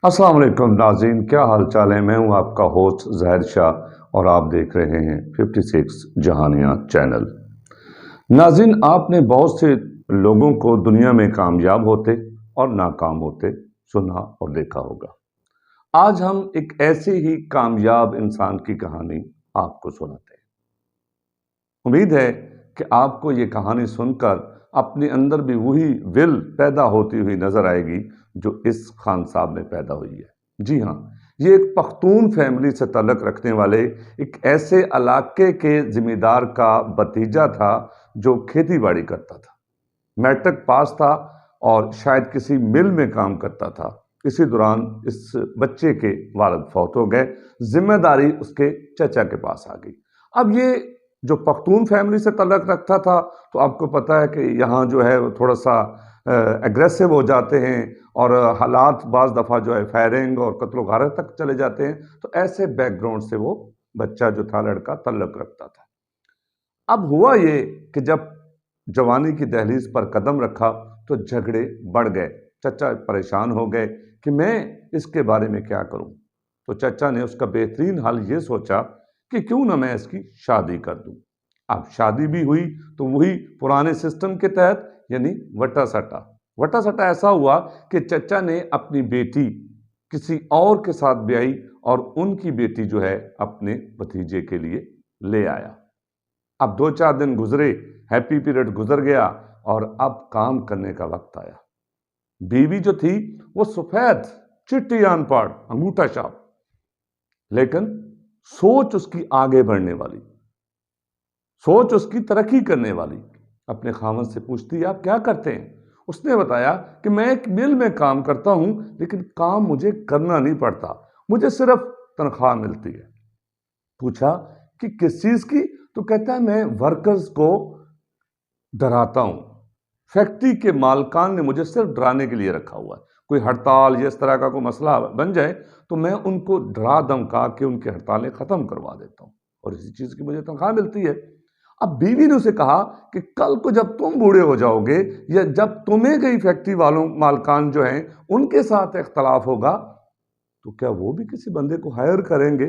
अस्सलाम वालेकुम नाज़रीन, क्या हाल चाल है। मैं हूं आपका होस्ट ज़ाहिर शाह और आप देख रहे हैं 56 जहानिया चैनल। नाज़रीन, आपने बहुत से लोगों को दुनिया में कामयाब होते और नाकाम होते सुना और देखा होगा। आज हम एक ऐसे ही कामयाब इंसान की कहानी आपको सुनाते हैं। उम्मीद है कि आपको ये कहानी सुनकर अपने अंदर भी वही विल पैदा होती हुई नजर आएगी जो इस खान साहब में पैदा हुई है। जी हाँ, ये एक पख्तून फैमिली से ताल्लुक़ रखने वाले एक ऐसे इलाके के जिम्मेदार का भतीजा था जो खेती बाड़ी करता था। मैट्रिक पास था और शायद किसी मिल में काम करता था। इसी दौरान इस बच्चे के वालिद फौत हो गए। जिम्मेदारी उसके चचा के पास आ गई। अब ये जो पख्तून फैमिली से ताल्लुक़ रखता था, तो आपको पता है कि यहाँ जो है वो थोड़ा सा एग्रेसिव हो जाते हैं और हालात बाज़ दफ़ा जो है फायरिंग और कत्ल गारत तक चले जाते हैं। तो ऐसे बैकग्राउंड से वो बच्चा जो था लड़का ताल्लुक़ रखता था। अब हुआ ये कि जब जवानी की दहलीज पर कदम रखा तो झगड़े बढ़ गए। चचा परेशान हो गए कि मैं इसके बारे में क्या करूं। तो चचा ने उसका बेहतरीन हल ये सोचा कि क्यों ना मैं इसकी शादी कर दूं। अब शादी भी हुई तो वही पुराने सिस्टम के तहत, यानी वटा सटा। वटा सटा ऐसा हुआ कि चचा ने अपनी बेटी किसी और के साथ ब्याही और उनकी बेटी जो है अपने भतीजे के लिए ले आया। अब 2-4 दिन गुजरे, हैप्पी पीरियड गुजर गया और अब काम करने का वक्त आया। बीवी जो थी वो सफेद, चिट्टी, अनपढ़, अंगूठा छाप, लेकिन सोच उसकी आगे बढ़ने वाली, सोच उसकी तरक्की करने वाली। अपने खामन से पूछती, आप क्या करते हैं? उसने बताया कि मैं एक मिल में काम करता हूं, लेकिन काम मुझे करना नहीं पड़ता, मुझे सिर्फ तनख्वाह मिलती है। पूछा कि किस चीज की? तो कहता है मैं वर्कर्स को डराता हूं। फैक्ट्री के मालकान ने मुझे सिर्फ डराने के लिए रखा हुआ है। कोई हड़ताल या इस तरह का कोई मसला बन जाए तो मैं उनको डरा धमका के उनकी हड़तालें खत्म करवा देता हूं और इसी चीज की मुझे तनख्वाह मिलती है। अब बीवी ने उसे कहा कि कल को जब तुम बूढ़े हो जाओगे या जब तुम्हें कई फैक्ट्री वालों मालकान जो हैं उनके साथ इख्तलाफ होगा तो क्या वो भी किसी बंदे को हायर करेंगे?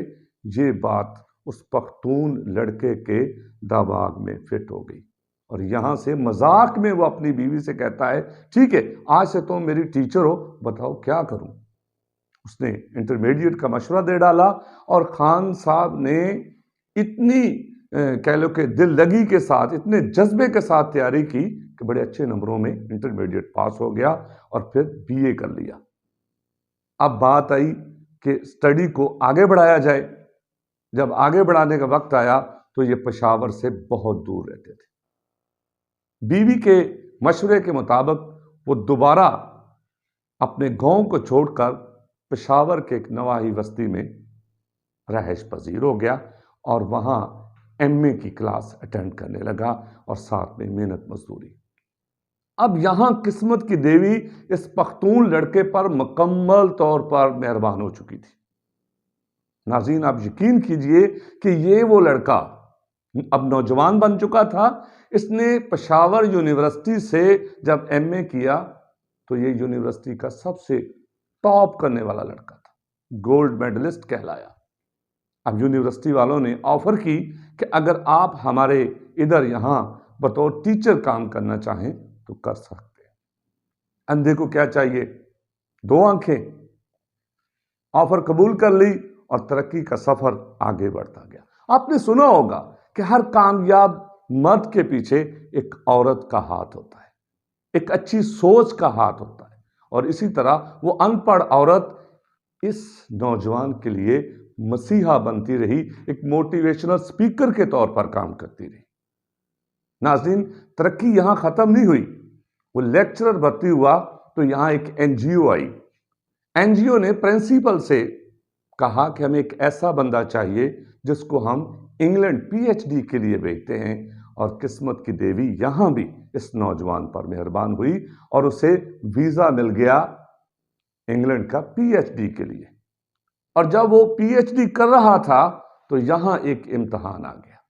ये बात उस पख्तून लड़के के दिमाग में फिट हो गई और यहां से मजाक में वो अपनी बीवी से कहता है, ठीक है, आज से तुम मेरी टीचर हो, बताओ क्या करूं। उसने इंटरमीडिएट का मशवरा दे डाला और खान साहब ने इतनी कह लो कि दिल लगी के साथ, इतने जज्बे के साथ तैयारी की कि बड़े अच्छे नंबरों में इंटरमीडिएट पास हो गया और फिर बीए कर लिया। अब बात आई कि स्टडी को आगे बढ़ाया जाए। जब आगे बढ़ाने का वक्त आया तो ये पेशावर से बहुत दूर रहते थे। बीवी के मशवरे के मुताबिक वो दोबारा अपने गांव को छोड़कर पेशावर के एक नवाही बस्ती में रहायश पजीर हो गया और वहां एमए की क्लास अटेंड करने लगा और साथ में मेहनत मजदूरी। अब यहां किस्मत की देवी इस पख्तून लड़के पर मुकम्मल तौर पर मेहरबान हो चुकी थी। नाज़रीन, आप यकीन कीजिए कि ये वो लड़का अब नौजवान बन चुका था। इसने पेशावर यूनिवर्सिटी से जब एमए किया तो ये यूनिवर्सिटी का सबसे टॉप करने वाला लड़का था, गोल्ड मेडलिस्ट कहलाया। अब यूनिवर्सिटी वालों ने ऑफर की कि अगर आप हमारे इधर यहां बतौर टीचर काम करना चाहें तो कर सकते हैं। अंधे को क्या चाहिए? 2 आंखें। ऑफर कबूल कर ली और तरक्की का सफर आगे बढ़ता गया। आपने सुना होगा कि हर कामयाब मर्द के पीछे एक औरत का हाथ होता है, एक अच्छी सोच का हाथ होता है, और इसी तरह वो अनपढ़ औरत इस नौजवान के लिए मसीहा बनती रही, एक मोटिवेशनल स्पीकर के तौर पर काम करती रही। नाज़रीन, तरक्की यहां खत्म नहीं हुई। वो लेक्चरर भर्ती हुआ तो यहां एक एनजीओ आई। एनजीओ ने प्रिंसिपल से कहा कि हमें एक ऐसा बंदा चाहिए जिसको हम इंग्लैंड पीएचडी के लिए भेजते हैं, और किस्मत की देवी यहां भी इस नौजवान पर मेहरबान हुई और उसे वीजा मिल गया इंग्लैंड का पीएचडी के लिए। और जब वो पीएचडी कर रहा था तो यहां एक इम्तिहान आ गया।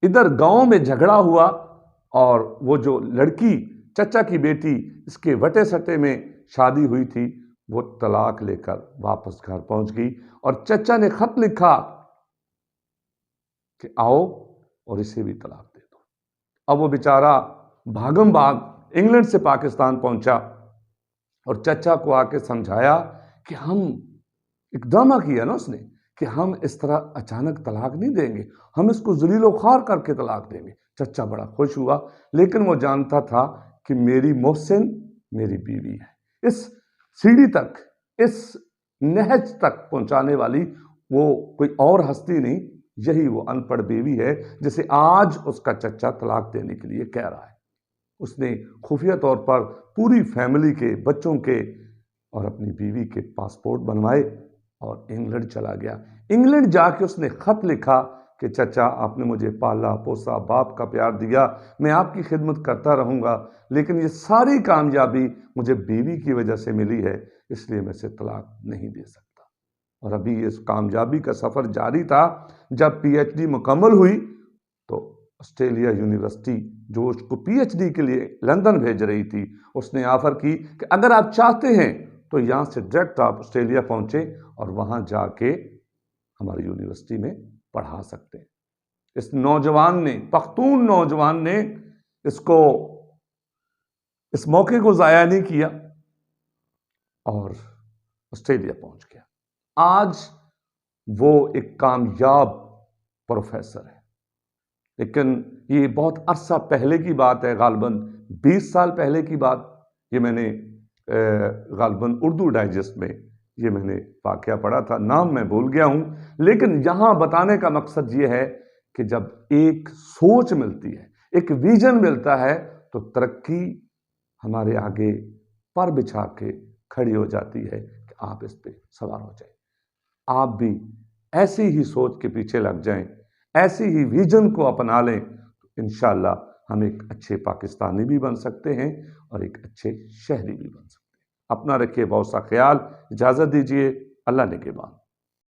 इधर गांव में झगड़ा हुआ और वो जो लड़की चचा की बेटी इसके वटे सटे में शादी हुई थी وہ طلاق لے کر واپس گھر پہنچ گئی اور چچا نے خط لکھا کہ آؤ اور اسے بھی طلاق دے دو۔ اب وہ بیچارہ بھاگم بھاگ انگلینڈ سے پاکستان پہنچا اور چچا کو آ کے سمجھایا کہ ہم اقدامہ کیا نا اس نے کہ ہم اس طرح اچانک طلاق نہیں دیں گے، ہم اس کو ذلیل و خوار کر کے طلاق دیں گے۔ چچا بڑا خوش ہوا، لیکن وہ جانتا تھا کہ میری محسن میری بیوی ہے، اس سیڑھی تک، اس نہج تک پہنچانے والی وہ کوئی اور ہستی نہیں، یہی وہ ان پڑھ بیوی ہے جسے آج اس کا چچا طلاق دینے کے لیے کہہ رہا ہے۔ اس نے خفیہ طور پر پوری فیملی کے، بچوں کے اور اپنی بیوی کے پاسپورٹ بنوائے اور انگلینڈ چلا گیا۔ انگلینڈ جا کے اس نے خط لکھا کہ چچا آپ نے مجھے پالا پوسا، باپ کا پیار دیا، میں آپ کی خدمت کرتا رہوں گا، لیکن یہ ساری کامیابی مجھے بیوی کی وجہ سے ملی ہے، اس لیے میں اسے طلاق نہیں دے سکتا۔ اور ابھی اس کامیابی کا سفر جاری تھا، جب پی ایچ ڈی مکمل ہوئی تو آسٹریلیا یونیورسٹی جو اس کو پی ایچ ڈی کے لیے لندن بھیج رہی تھی، اس نے آفر کی کہ اگر آپ چاہتے ہیں تو یہاں سے ڈائریکٹ آپ آسٹریلیا پہنچے اور وہاں جا کے ہماری یونیورسٹی میں پڑھا سکتے ہیں۔ اس نوجوان نے، پختون نوجوان نے اس موقع کو ضائع نہیں کیا اور آسٹریلیا پہنچ گیا۔ آج وہ ایک کامیاب پروفیسر ہے، لیکن یہ بہت عرصہ پہلے کی بات ہے، غالباً 20 سال پہلے کی بات۔ یہ میں نے غالباً اردو ڈائجسٹ میں یہ میں نے واقعہ پڑھا تھا، نام میں بھول گیا ہوں، لیکن یہاں بتانے کا مقصد یہ ہے کہ جب ایک سوچ ملتی ہے، ایک ویژن ملتا ہے تو ترقی ہمارے آگے پر بچھا کے کھڑی ہو جاتی ہے کہ آپ اس پہ سوار ہو جائیں۔ آپ بھی ایسی ہی سوچ کے پیچھے لگ جائیں، ایسی ہی ویژن کو اپنا لیں تو انشاءاللہ ہم ایک اچھے پاکستانی بھی بن سکتے ہیں اور ایک اچھے شہری بھی بن سکتے ہیں۔ اپنا رکھیے بہت سا خیال، اجازت دیجیے، اللہ نگہبان۔